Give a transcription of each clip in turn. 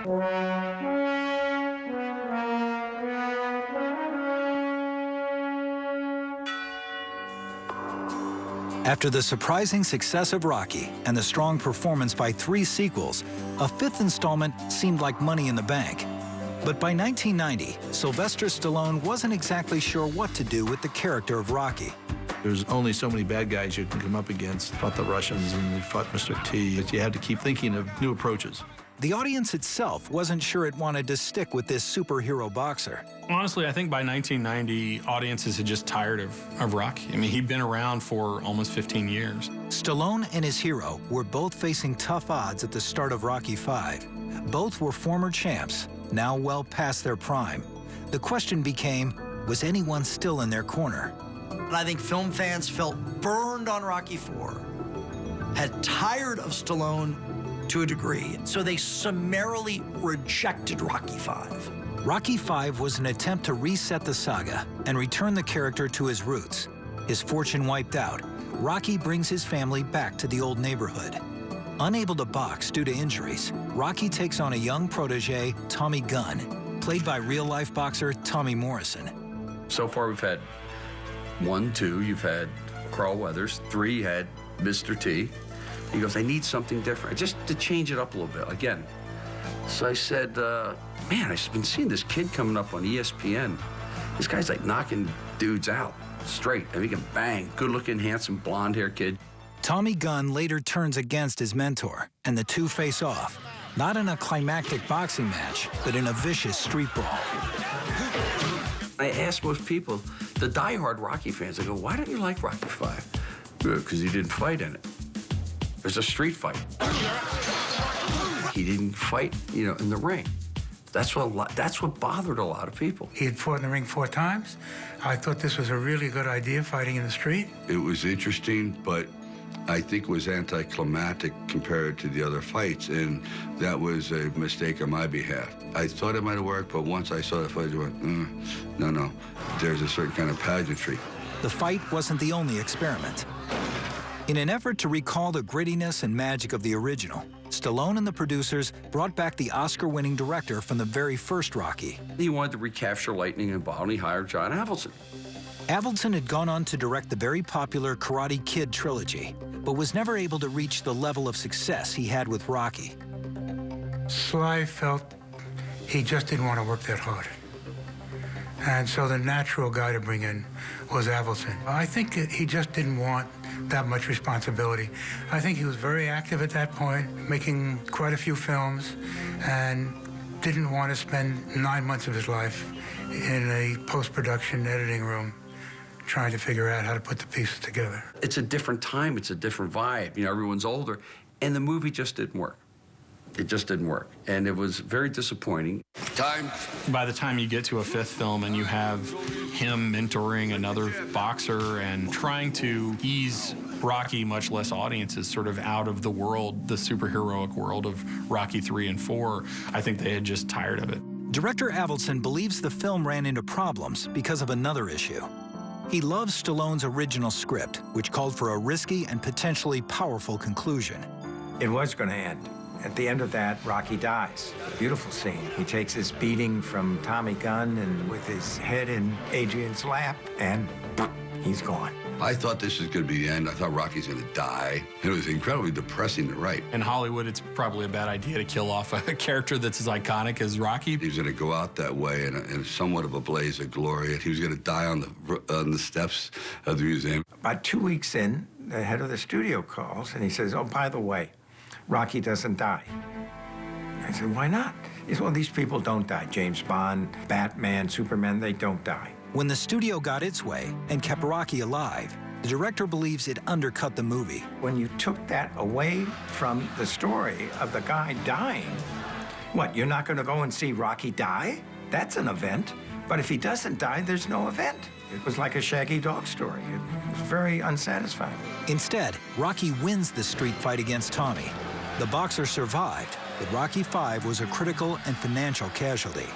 After the surprising success of Rocky and the strong performance by 3 sequels, a 5th installment seemed like money in the bank. But by 1990, Sylvester Stallone wasn't exactly sure what to do with the character of Rocky. There's only so many bad guys you can come up against. Fought the Russians and we fought Mr. T. You had to keep thinking of new approaches. The audience itself wasn't sure it wanted to stick with this superhero boxer. Honestly, I think by 1990, audiences had just tired of Rocky. I mean, he'd been around for almost 15 years. Stallone and his hero were both facing tough odds at the start of Rocky V. Both were former champs, now well past their prime. The question became, was anyone still in their corner? And I think film fans felt burned on Rocky IV, had tired of Stallone to a degree, so they summarily rejected Rocky V. Rocky V was an attempt to reset the saga and return the character to his roots. His fortune wiped out, Rocky brings his family back to the old neighborhood. Unable to box due to injuries, Rocky takes on a young protege, Tommy Gunn, played by real-life boxer Tommy Morrison. So far we've had 1, 2, you've had Carl Weathers, 3 you had Mr. T. He goes, I need something different, just to change it up a little bit, again. So I said, man, I've been seeing this kid coming up on ESPN. This guy's like knocking dudes out straight. I mean, he can bang. Good-looking, handsome, blonde-haired kid. Tommy Gunn later turns against his mentor, and the two face off, not in a climactic boxing match, but in a vicious street brawl. I asked most people, the diehard Rocky fans, I go, why don't you like Rocky V? Because he didn't fight in it. There's a street fight. He didn't fight, you know, in the ring. That's what bothered a lot of people. He had fought in the ring 4 times. I thought this was a really good idea, fighting in the street. It was interesting, but I think it was anticlimactic compared to the other fights, and that was a mistake on my behalf. I thought it might have worked, but once I saw the fight, I went, no. There's a certain kind of pageantry. The fight wasn't the only experiment. In an effort to recall the grittiness and magic of the original, Stallone and the producers brought back the Oscar-winning director from the very first Rocky. He wanted to recapture lightning and ball, and he hired John Avildsen. Avildsen had gone on to direct the very popular Karate Kid trilogy, but was never able to reach the level of success he had with Rocky. Sly felt he just didn't want to work that hard. And so the natural guy to bring in was Avildsen. I think he just didn't want that much responsibility. I think he was very active at that point, making quite a few films, and didn't want to spend 9 months of his life in a post-production editing room trying to figure out how to put the pieces together. It's a different time, it's a different vibe. You know, everyone's older, and the movie just didn't work. It just didn't work, and it was very disappointing. Time. By the time you get to a 5th film and you have him mentoring another boxer and trying to ease Rocky, much less audiences, sort of out of the world, the superheroic world of Rocky 3 and 4, I think they had just tired of it. Director Avildsen believes the film ran into problems because of another issue. He loves Stallone's original script, which called for a risky and potentially powerful conclusion. It was going to end. At the end of that, Rocky dies. Beautiful scene. He takes his beating from Tommy Gunn and with his head in Adrian's lap, and he's gone. I thought this was going to be the end. I thought Rocky's going to die. It was incredibly depressing to write. In Hollywood, it's probably a bad idea to kill off a character that's as iconic as Rocky. He was going to go out that way in somewhat of a blaze of glory. He was going to die on the steps of the museum. About 2 weeks in, the head of the studio calls, and he says, oh, by the way, Rocky doesn't die. I said, why not? He said, well, these people don't die. James Bond, Batman, Superman, they don't die. When the studio got its way and kept Rocky alive, the director believes it undercut the movie. When you took that away from the story of the guy dying, what, you're not going to go and see Rocky die? That's an event. But if he doesn't die, there's no event. It was like a Shaggy Dog story. It was very unsatisfying. Instead, Rocky wins the street fight against Tommy. The boxer survived, but Rocky V was a critical and financial casualty.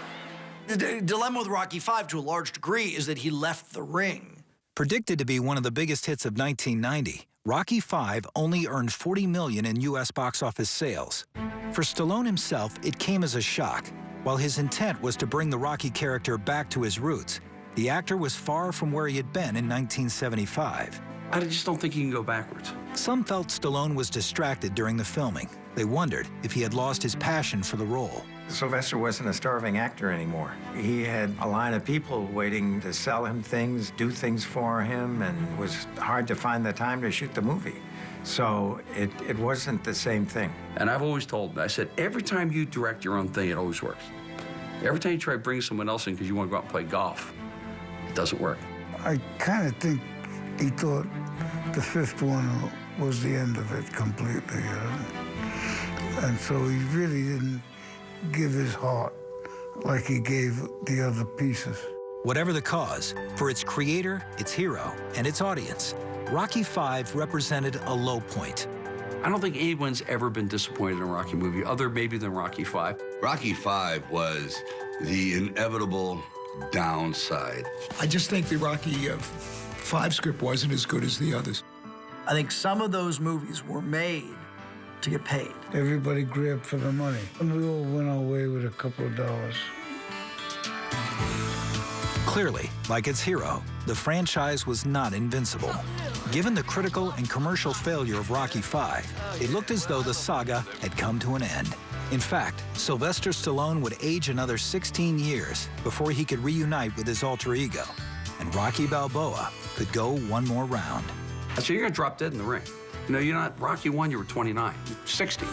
The dilemma with Rocky V, to a large degree, is that he left the ring. Predicted to be one of the biggest hits of 1990, Rocky V only earned $40 million in U.S. box office sales. For Stallone himself, it came as a shock. While his intent was to bring the Rocky character back to his roots, the actor was far from where he had been in 1975. I just don't think you can go backwards. Some felt Stallone was distracted during the filming. They wondered if he had lost his passion for the role. Sylvester wasn't a starving actor anymore. He had a line of people waiting to sell him things, do things for him, and it was hard to find the time to shoot the movie. So it wasn't the same thing. And I've always told him, I said, every time you direct your own thing, it always works. Every time you try to bring someone else in because you want to go out and play golf, it doesn't work. I kind of think he thought the fifth one was the end of it completely, you know? And so he really didn't give his heart like he gave the other pieces. Whatever the cause, for its creator, its hero, and its audience, Rocky V represented a low point. I don't think anyone's ever been disappointed in a Rocky movie, other maybe than Rocky V. Rocky V was the inevitable downside. I just think the Rocky V script wasn't as good as the others. I think some of those movies were made to get paid. Everybody grabbed for the money, and we all went our way with a couple of dollars. Clearly, like its hero, the franchise was not invincible. Given the critical and commercial failure of Rocky V, it looked as though the saga had come to an end. In fact, Sylvester Stallone would age another 16 years before he could reunite with his alter ego, and Rocky Balboa could go one more round. So you're going to drop dead in the ring. You know, you're not Rocky 1, you were 29, 60.